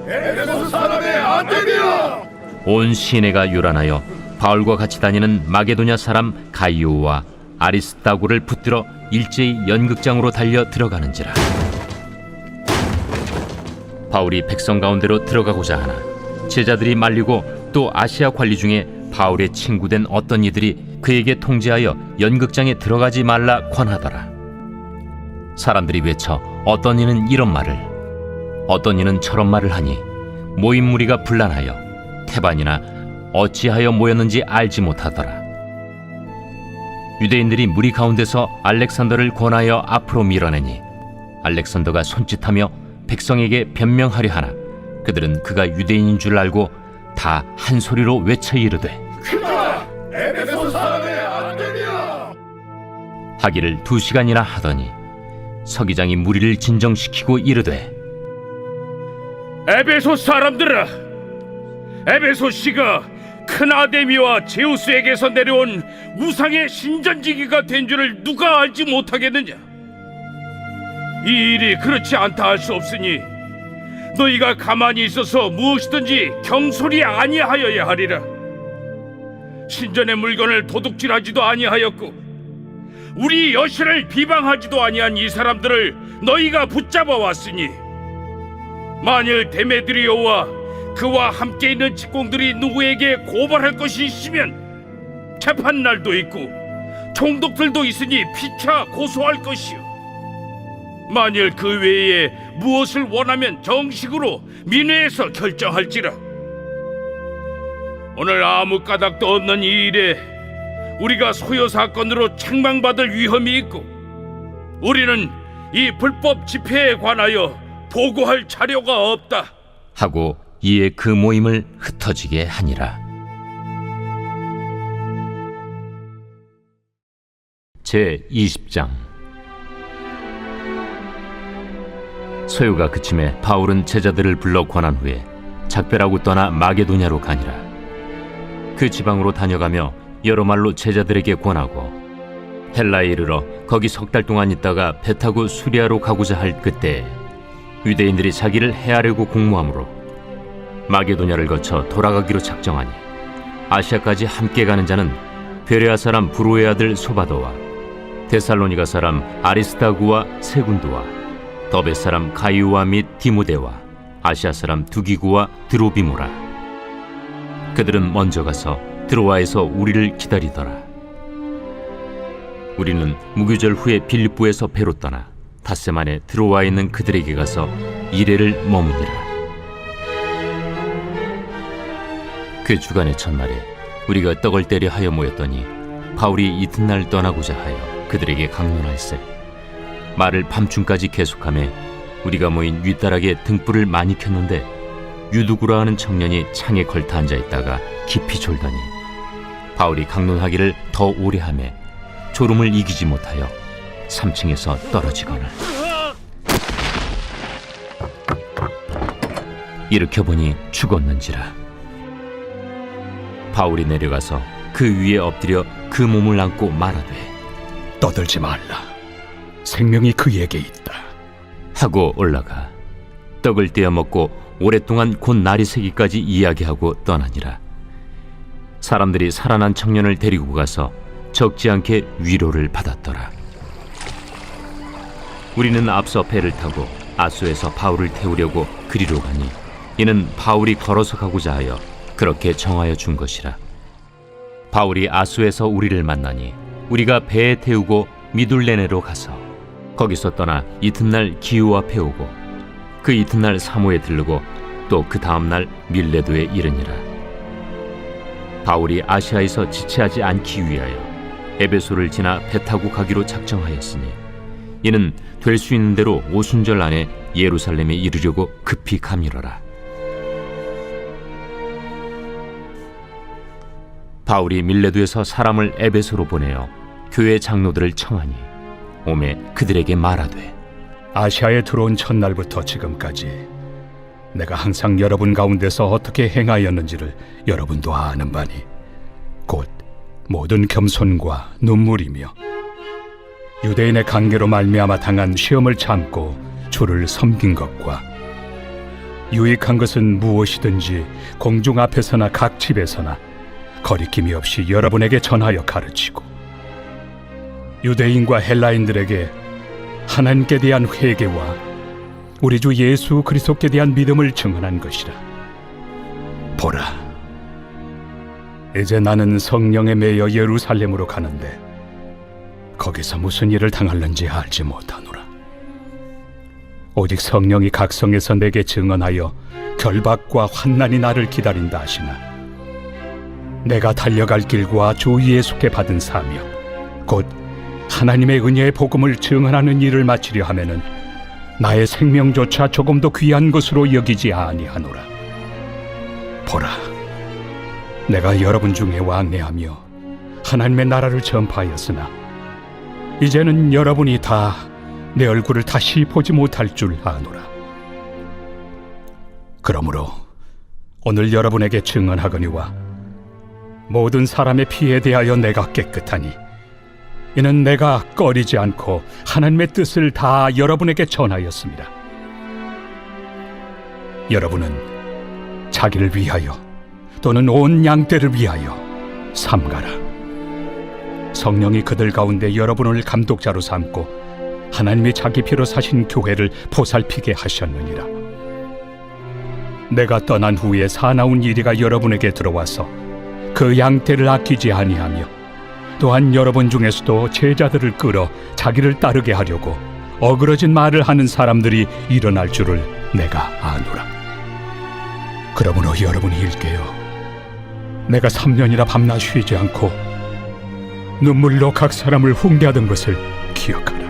에베소 사람의 아데미야! 온 시내가 요란하여 바울과 같이 다니는 마게도냐 사람 가이오와 아리스다고를 붙들어 일제히 연극장으로 달려 들어가는지라. 바울이 백성 가운데로 들어가고자 하나 제자들이 말리고 또 아시아 관리 중에 바울의 친구된 어떤 이들이 그에게 통제하여 연극장에 들어가지 말라 권하더라. 사람들이 외쳐 어떤 이는 이런 말을 어떤 이는 저런 말을 하니 모인 무리가 분란하여 태반이나 어찌하여 모였는지 알지 못하더라. 유대인들이 무리 가운데서 알렉산더를 권하여 앞으로 밀어내니 알렉산더가 손짓하며 백성에게 변명하려 하나 그들은 그가 유대인인 줄 알고 다 한 소리로 외쳐 이르되 에베소 사람의 아데미야! 하기를 2시간이나 하더니 서기장이 무리를 진정시키고 이르되 에베소 사람들아, 에베소 씨가 큰 아데미와 제우스에게서 내려온 우상의 신전지기가 된 줄을 누가 알지 못하겠느냐? 이 일이 그렇지 않다 할 수 없으니 너희가 가만히 있어서 무엇이든지 경솔이 아니하여야 하리라. 신전의 물건을 도둑질하지도 아니하였고 우리 여신을 비방하지도 아니한 이 사람들을 너희가 붙잡아 왔으니 만일 데메드리오와 그와 함께 있는 직공들이 누구에게 고발할 것이 있으면 재판날도 있고 총독들도 있으니 피차 고소할 것이요 만일 그 외에 무엇을 원하면 정식으로 민회에서 결정할지라. 오늘 아무 까닭도 없는 이 일에 우리가 소요 사건으로 책망받을 위험이 있고 우리는 이 불법 집회에 관하여 보고할 자료가 없다 하고 이에 그 모임을 흩어지게 하니라. 제20장. 소요가 그침에 바울은 제자들을 불러 권한 후에 작별하고 떠나 마게도냐로 가니라. 그 지방으로 다녀가며 여러 말로 제자들에게 권하고 헬라에 이르러 거기 3달 동안 있다가 배 타고 수리아로 가고자 할 그때 유대인들이 자기를 해하려고 공모하므로 마게도냐를 거쳐 돌아가기로 작정하니 아시아까지 함께 가는 자는 베레아 사람 브로의 아들 소바도와 데살로니가 사람 아리스다구와 세군도와 더베 사람 가이오와 및 디모데와 아시아 사람 두기구와 드로비모라. 그들은 먼저 가서 드로아에서 우리를 기다리더라. 우리는 무교절 후에 빌립보에서 배로 떠나 닷새 만에 드로아에 있는 그들에게 가서 이레를 머무니라. 그 주간의 첫날에 우리가 떡을 때려 하여 모였더니 바울이 이튿날 떠나고자 하여 그들에게 강론할세 말을 밤중까지 계속하며 우리가 모인 윗다락에 등불을 많이 켰는데 유두구라 하는 청년이 창에 걸터 앉아있다가 깊이 졸더니 바울이 강론하기를 더 오래 하며 졸음을 이기지 못하여 3층에서 떨어지거늘 일으켜보니 죽었는지라. 바울이 내려가서 그 위에 엎드려 그 몸을 안고 말하되 떠들지 말라. 생명이 그에게 있다. 하고 올라가 떡을 떼어 먹고 오랫동안 곧 날이 새기까지 이야기하고 떠나니라. 사람들이 살아난 청년을 데리고 가서 적지 않게 위로를 받았더라. 우리는 앞서 배를 타고 아소에서 바울을 태우려고 그리로 가니 이는 바울이 걸어서 가고자 하여 그렇게 정하여 준 것이라. 바울이 아소에서 우리를 만나니 우리가 배에 태우고 미둘레네로 가서 거기서 떠나 이튿날 기우 앞에 오고 그 이튿날 사모에 들르고 또 그 다음날 밀레도에 이르니라. 바울이 아시아에서 지체하지 않기 위하여 에베소를 지나 배 타고 가기로 작정하였으니 이는 될 수 있는 대로 오순절 안에 예루살렘에 이르려고 급히 가미러라. 바울이 밀레도에서 사람을 에베소로 보내어 교회 장로들을 청하니 오매 그들에게 말하되 아시아에 들어온 첫날부터 지금까지 내가 항상 여러분 가운데서 어떻게 행하였는지를 여러분도 아는 바니 곧 모든 겸손과 눈물이며 유대인의 관계로 말미암아 당한 시험을 참고 주를 섬긴 것과 유익한 것은 무엇이든지 공중 앞에서나 각 집에서나 거리낌이 없이 여러분에게 전하여 가르치고 유대인과 헬라인들에게 하나님께 대한 회개와 우리 주 예수 그리스도께 대한 믿음을 증언한 것이라. 보라, 이제 나는 성령에 매여 예루살렘으로 가는데 거기서 무슨 일을 당할는지 알지 못하노라. 오직 성령이 각성에서 내게 증언하여 결박과 환난이 나를 기다린다 하시나 내가 달려갈 길과 주 예수께 받은 사명 곧 하나님의 은혜의 복음을 증언하는 일을 마치려 하면은 나의 생명조차 조금도 귀한 것으로 여기지 아니하노라. 보라, 내가 여러분 중에 왕래하며 하나님의 나라를 전파하였으나 이제는 여러분이 다 내 얼굴을 다시 보지 못할 줄 아노라. 그러므로 오늘 여러분에게 증언하거니와 모든 사람의 피에 대하여 내가 깨끗하니 이는 내가 꺼리지 않고 하나님의 뜻을 다 여러분에게 전하였습니다. 여러분은 자기를 위하여 또는 온 양떼를 위하여 삼가라. 성령이 그들 가운데 여러분을 감독자로 삼고 하나님이 자기 피로 사신 교회를 보살피게 하셨느니라. 내가 떠난 후에 사나운 이리가 여러분에게 들어와서 그 양떼를 아끼지 아니하며 또한 여러분 중에서도 제자들을 끌어 자기를 따르게 하려고 어그러진 말을 하는 사람들이 일어날 줄을 내가 아노라. 그러므로 여러분이 일깨어 내가 3년이나 밤낮 쉬지 않고 눈물로 각 사람을 훈계하던 것을 기억하라.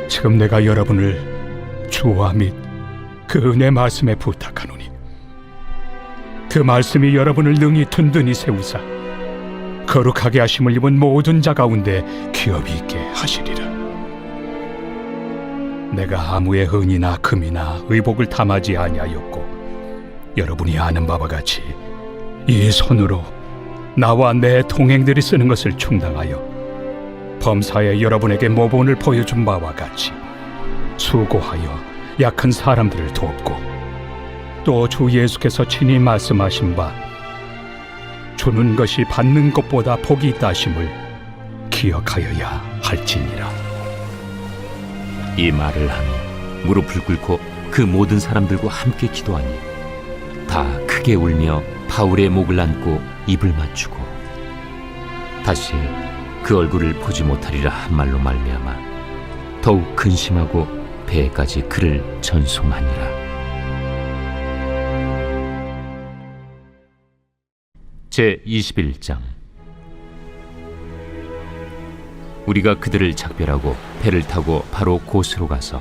지금 내가 여러분을 주와 및 그 은혜 말씀에 부탁하노니 그 말씀이 여러분을 능히 든든히 세우사 거룩하게 하심을 입은 모든 자 가운데 기업이 있게 하시리라. 내가 아무의 은이나 금이나 의복을 탐하지 아니하였고 여러분이 아는 바와 같이 이 손으로 나와 내 동행들이 쓰는 것을 충당하여 범사에 여러분에게 모본을 보여준 바와 같이 수고하여 약한 사람들을 돕고 또 주 예수께서 친히 말씀하신 바 주는 것이 받는 것보다 복이 있다 하심을 기억하여야 할지니라. 이 말을 하며 무릎을 꿇고 그 모든 사람들과 함께 기도하니 다 크게 울며 바울의 목을 안고 입을 맞추고 다시 그 얼굴을 보지 못하리라 한 말로 말미암아 더욱 근심하고 배에까지 그를 전송하니라. 제21장. 우리가 그들을 작별하고 배를 타고 바로 고스로 가서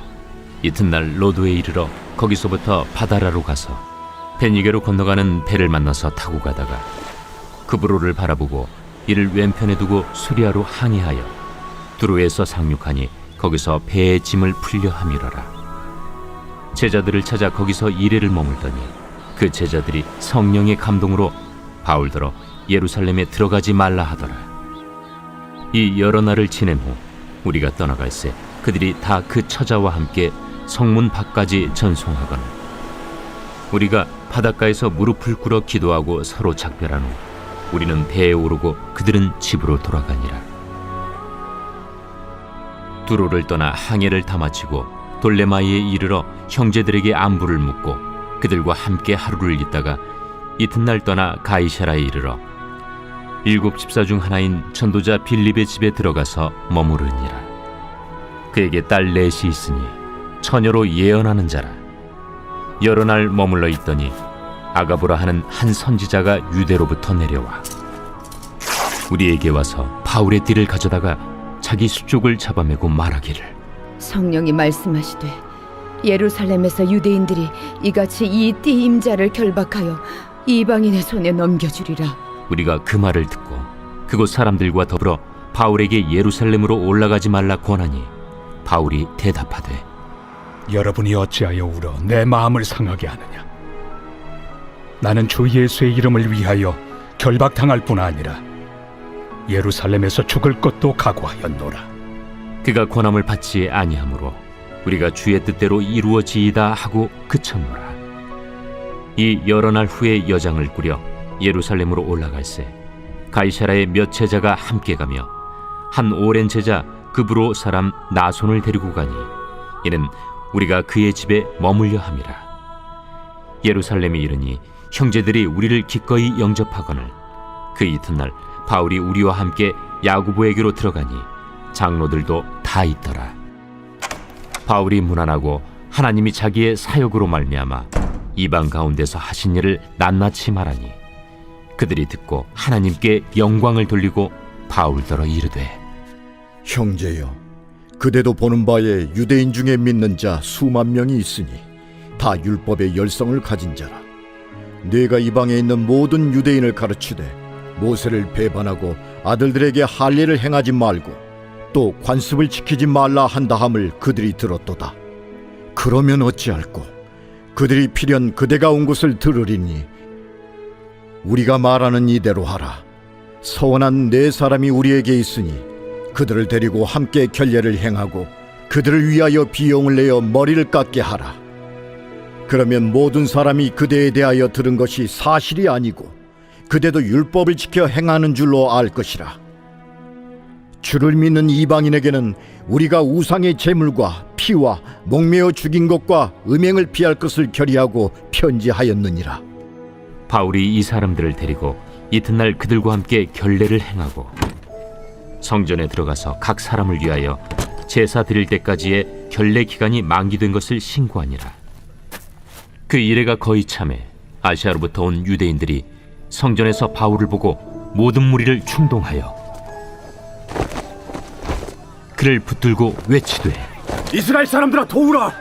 이튿날 로도에 이르러 거기서부터 바다라로 가서 베니게로 건너가는 배를 만나서 타고 가다가 그브로를 바라보고 이를 왼편에 두고 수리아로 항해하여 두로에서 상륙하니 거기서 배의 짐을 풀려 함이러라. 제자들을 찾아 거기서 이레를 머물더니 그 제자들이 성령의 감동으로 바울더러 예루살렘에 들어가지 말라 하더라. 이 여러 날을 지낸 후 우리가 떠나갈새 그들이 다 그 처자와 함께 성문 밖까지 전송하거늘 우리가 바닷가에서 무릎을 꿇어 기도하고 서로 작별한 후 우리는 배에 오르고 그들은 집으로 돌아가니라. 두로를 떠나 항해를 다 마치고 돌레마이에 이르러 형제들에게 안부를 묻고 그들과 함께 하루를 있다가 이튿날 떠나 가이사라에 이르러 7 집사 중 하나인 전도자 빌립의 집에 들어가서 머무르니라. 그에게 딸 넷이 있으니 처녀로 예언하는 자라. 여러 날 머물러 있더니 아가보라 하는 한 선지자가 유대로부터 내려와 우리에게 와서 바울의 띠를 가져다가 자기 수족을 잡아매고 말하기를 성령이 말씀하시되 예루살렘에서 유대인들이 이같이 이 띠 임자를 결박하여 이방인의 손에 넘겨주리라. 우리가 그 말을 듣고 그곳 사람들과 더불어 바울에게 예루살렘으로 올라가지 말라 권하니 바울이 대답하되 여러분이 어찌하여 울어 내 마음을 상하게 하느냐? 나는 주 예수의 이름을 위하여 결박당할 뿐 아니라 예루살렘에서 죽을 것도 각오하였노라. 그가 권함을 받지 아니하므로 우리가 주의 뜻대로 이루어지이다 하고 그쳤노라. 이 여러 날 후에 여장을 꾸려 예루살렘으로 올라갈새 가이사라의 몇 제자가 함께 가며 한 오랜 제자 그브로 사람 나손을 데리고 가니 이는 우리가 그의 집에 머물려 함이라. 예루살렘에 이르니 형제들이 우리를 기꺼이 영접하거늘 그 이튿날 바울이 우리와 함께 야고보에게로 들어가니 장로들도 다 있더라. 바울이 문안하고 하나님이 자기의 사역으로 말미암아 이방 가운데서 하신 일을 낱낱이 말하니 그들이 듣고 하나님께 영광을 돌리고 바울더러 이르되 형제여, 그대도 보는 바에 유대인 중에 믿는 자 수만 명이 있으니 다 율법의 열성을 가진 자라. 네가 이방에 있는 모든 유대인을 가르치되 모세를 배반하고 아들들에게 할례를 행하지 말고 또 관습을 지키지 말라 한다함을 그들이 들었도다. 그러면 어찌할꼬? 그들이 필연 그대가 온 곳을 들으리니 우리가 말하는 이대로 하라. 서원한 네 사람이 우리에게 있으니 그들을 데리고 함께 결례를 행하고 그들을 위하여 비용을 내어 머리를 깎게 하라. 그러면 모든 사람이 그대에 대하여 들은 것이 사실이 아니고 그대도 율법을 지켜 행하는 줄로 알 것이라. 주를 믿는 이방인에게는 우리가 우상의 제물과 피와 목매어 죽인 것과 음행을 피할 것을 결의하고 편지하였느니라. 바울이 이 사람들을 데리고 이튿날 그들과 함께 결례를 행하고 성전에 들어가서 각 사람을 위하여 제사 드릴 때까지의 결례 기간이 만기된 것을 신고하니라. 그 이래가 거의 참에 아시아로부터 온 유대인들이 성전에서 바울을 보고 모든 무리를 충동하여 그를 붙들고 외치되 이스라엘 사람들아 도우라.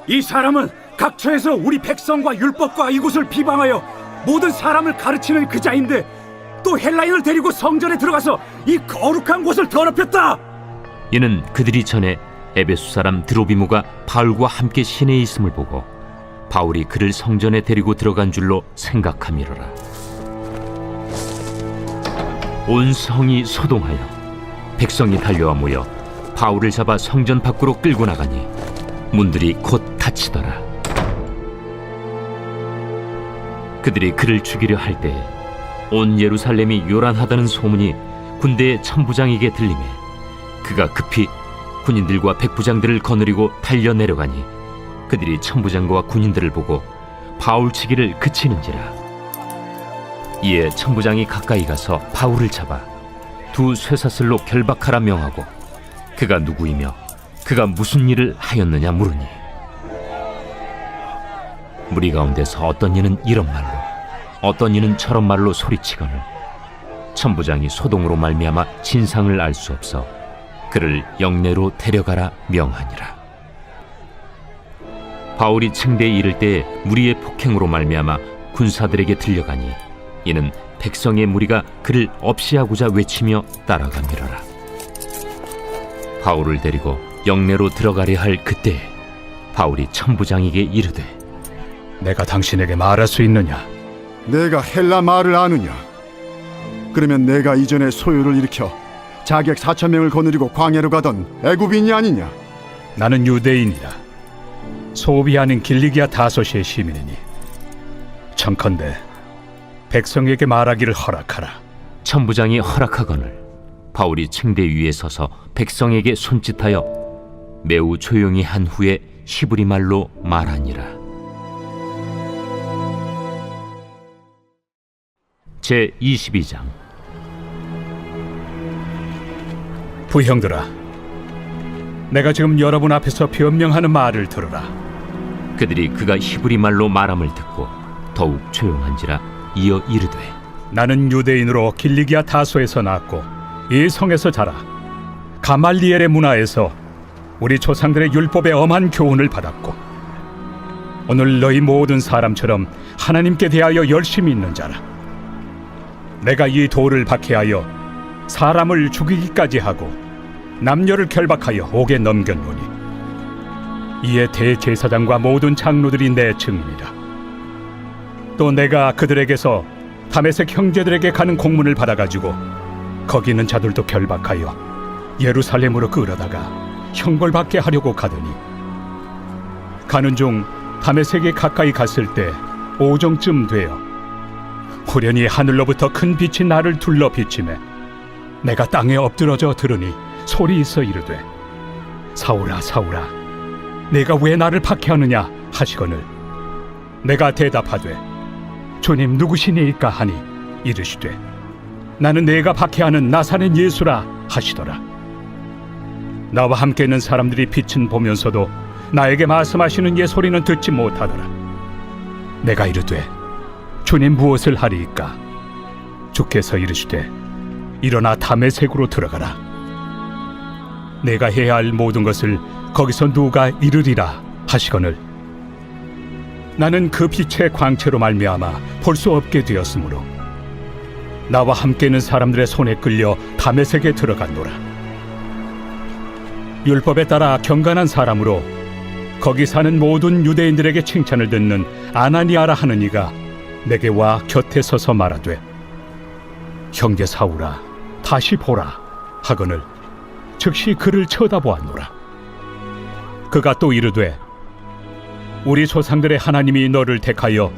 이 사람은 각처에서 우리 백성과 율법과 이곳을 비방하여 모든 사람을 가르치는 그 자인데 또 헬라인을 데리고 성전에 들어가서 이 거룩한 곳을 더럽혔다. 이는 그들이 전에 에베소 사람 드로비모가 바울과 함께 시내에 있음을 보고 바울이 그를 성전에 데리고 들어간 줄로 생각함이로라. 온 성이 소동하여 백성이 달려와 모여 바울을 잡아 성전 밖으로 끌고 나가니 문들이 곧 닫히더라. 그들이 그를 죽이려 할 때에 온 예루살렘이 요란하다는 소문이 군대의 천부장에게 들리매 그가 급히 군인들과 백부장들을 거느리고 달려 내려가니 그들이 천부장과 군인들을 보고 바울 치기를 그치는지라. 이에 천부장이 가까이 가서 바울을 잡아 두 쇠사슬로 결박하라 명하고 그가 누구이며 그가 무슨 일을 하였느냐 물으니 무리 가운데서 어떤 이는 이런 말로 어떤 이는 저런 말로 소리치거늘 천부장이 소동으로 말미암아 진상을 알 수 없어 그를 영내로 데려가라 명하니라. 바울이 층대에 이를 때에 무리의 폭행으로 말미암아 군사들에게 들려가니 이는 백성의 무리가 그를 없이하고자 외치며 따라가미러라. 바울을 데리고 영내로 들어가려 할 그때에 바울이 천부장에게 이르되 내가 당신에게 말할 수 있느냐? 내가 헬라 말을 아느냐? 그러면 내가 이전에 소요를 일으켜 자객 4,000명을 거느리고 광야로 가던 애굽인이 아니냐? 나는 유대인이라 소비하는 길리기아 다소시의 시민이니 청컨대 백성에게 말하기를 허락하라. 천부장이 허락하거늘 바울이 층대 위에 서서 백성에게 손짓하여 매우 조용히 한 후에 히브리 말로 말하니라. 제 22장. 부형들아, 내가 지금 여러분 앞에서 변명하는 말을 들으라. 그들이 그가 히브리 말로 말함을 듣고 더욱 조용한지라 이어 이르되, 나는 유대인으로 길리기아 타소에서 낳았고 이 성에서 자라 가말리엘의 문화에서 우리 조상들의 율법의 엄한 교훈을 받았고 오늘 너희 모든 사람처럼 하나님께 대하여 열심히 있는 자라. 내가 이 돌을 박해하여 사람을 죽이기까지 하고 남녀를 결박하여 옥에 넘겼노니 이에 대제사장과 모든 장로들이 내 증인이라. 또 내가 그들에게서 다메섹 형제들에게 가는 공문을 받아가지고 거기 있는 자들도 결박하여 예루살렘으로 끌어다가 형벌받게 하려고 가더니 가는 중 다메섹에 가까이 갔을 때 오정쯤 되어 호련히 하늘로부터 큰 빛이 나를 둘러 비치매 내가 땅에 엎드러져 들으니 소리 있어 이르되, 사울아 사울아 내가 왜 나를 박해하느냐 하시거늘 내가 대답하되, 주님 누구시니이까 하니 이르시되, 나는 내가 박해하는 나사렛 예수라 하시더라. 나와 함께 있는 사람들이 빛은 보면서도 나에게 말씀하시는 예 소리는 듣지 못하더라. 내가 이르되, 주님 무엇을 하리이까? 주께서 이르시되, 일어나 다메섹으로 들어가라. 내가 해야 할 모든 것을 거기서 누가 이르리라 하시거늘 나는 그 빛의 광채로 말미암아 볼 수 없게 되었으므로 나와 함께 있는 사람들의 손에 끌려 다메섹에 들어갔노라. 율법에 따라 경건한 사람으로 거기 사는 모든 유대인들에게 칭찬을 듣는 아나니아라 하는 이가 내게 와 곁에 서서 말하되, 형제 사울아 다시 보라 하거늘 즉시 그를 쳐다보았노라. 그가 또 이르되, 우리 조상들의 하나님이 너를 택하여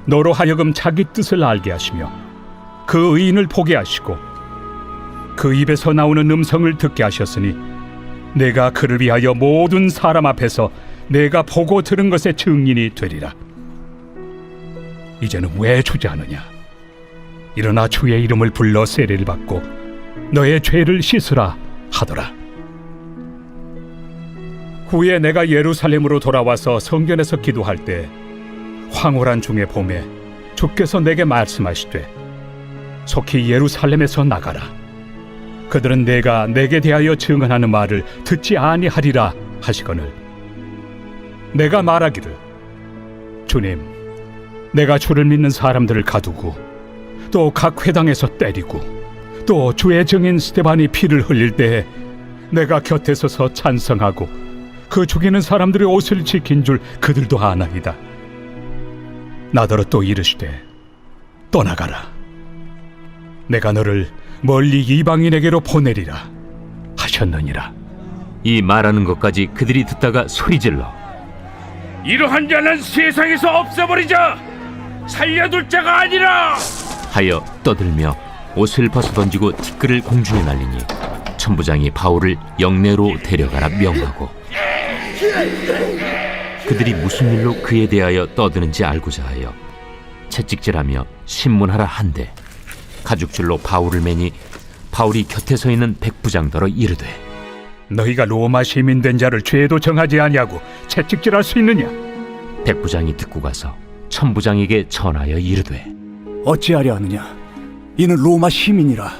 너로 하여금 자기 뜻을 알게 하시며 그 의인을 보게 하시고 그 입에서 나오는 음성을 듣게 하셨으니 내가 그를 위하여 모든 사람 앞에서 내가 보고 들은 것의 증인이 되리라. 이제는 왜 주저하느냐? 일어나 주의 이름을 불러 세례를 받고 너의 죄를 씻으라 하더라. 후에 내가 예루살렘으로 돌아와서 성전에서 기도할 때 황홀한 중에 봄에 주께서 내게 말씀하시되, 속히 예루살렘에서 나가라. 그들은 내가 내게 대하여 증언하는 말을 듣지 아니하리라 하시거늘 내가 말하기를, 주님 내가 주를 믿는 사람들을 가두고 또 각 회당에서 때리고 또 주의 증인 스데반이 피를 흘릴 때에 내가 곁에 서서 찬성하고 그 죽이는 사람들의 옷을 지킨 줄 그들도 아나이다. 나더러 또 이르시되, 떠나가라. 내가 너를 멀리 이방인에게로 보내리라 하셨느니라. 이 말하는 것까지 그들이 듣다가 소리질러, 이러한 자는 세상에서 없애버리자! 살려둘 자가 아니라! 하여 떠들며 옷을 벗어던지고 티끌을 공중에 날리니 천부장이 바울을 영내로 데려가라 명하고, 그들이 무슨 일로 그에 대하여 떠드는지 알고자 하여 채찍질하며 신문하라 한데 가죽줄로 바울을 매니 바울이 곁에 서 있는 백부장더러 이르되, 너희가 로마 시민 된 자를 죄도 정하지 아니하고 채찍질할 수 있느냐? 백부장이 듣고 가서 천부장에게 전하여 이르되, 어찌하려 하느냐? 이는 로마 시민이라.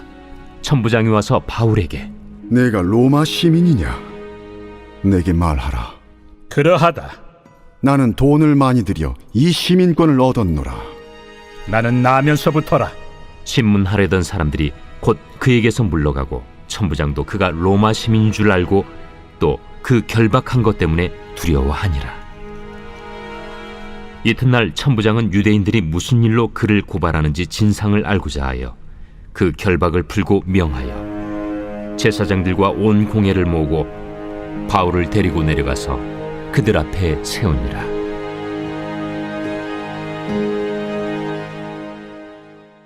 천부장이 와서 바울에게, 내가 로마 시민이냐? 내게 말하라. 그러하다. 나는 돈을 많이 들여 이 시민권을 얻었노라. 나는 나면서부터라. 신문하려던 사람들이 곧 그에게서 물러가고 천부장도 그가 로마 시민인 줄 알고 또 그 결박한 것 때문에 두려워하니라. 이튿날 천부장은 유대인들이 무슨 일로 그를 고발하는지 진상을 알고자 하여 그 결박을 풀고 명하여 제사장들과 온 공회를 모으고 바울을 데리고 내려가서 그들 앞에 세우니라.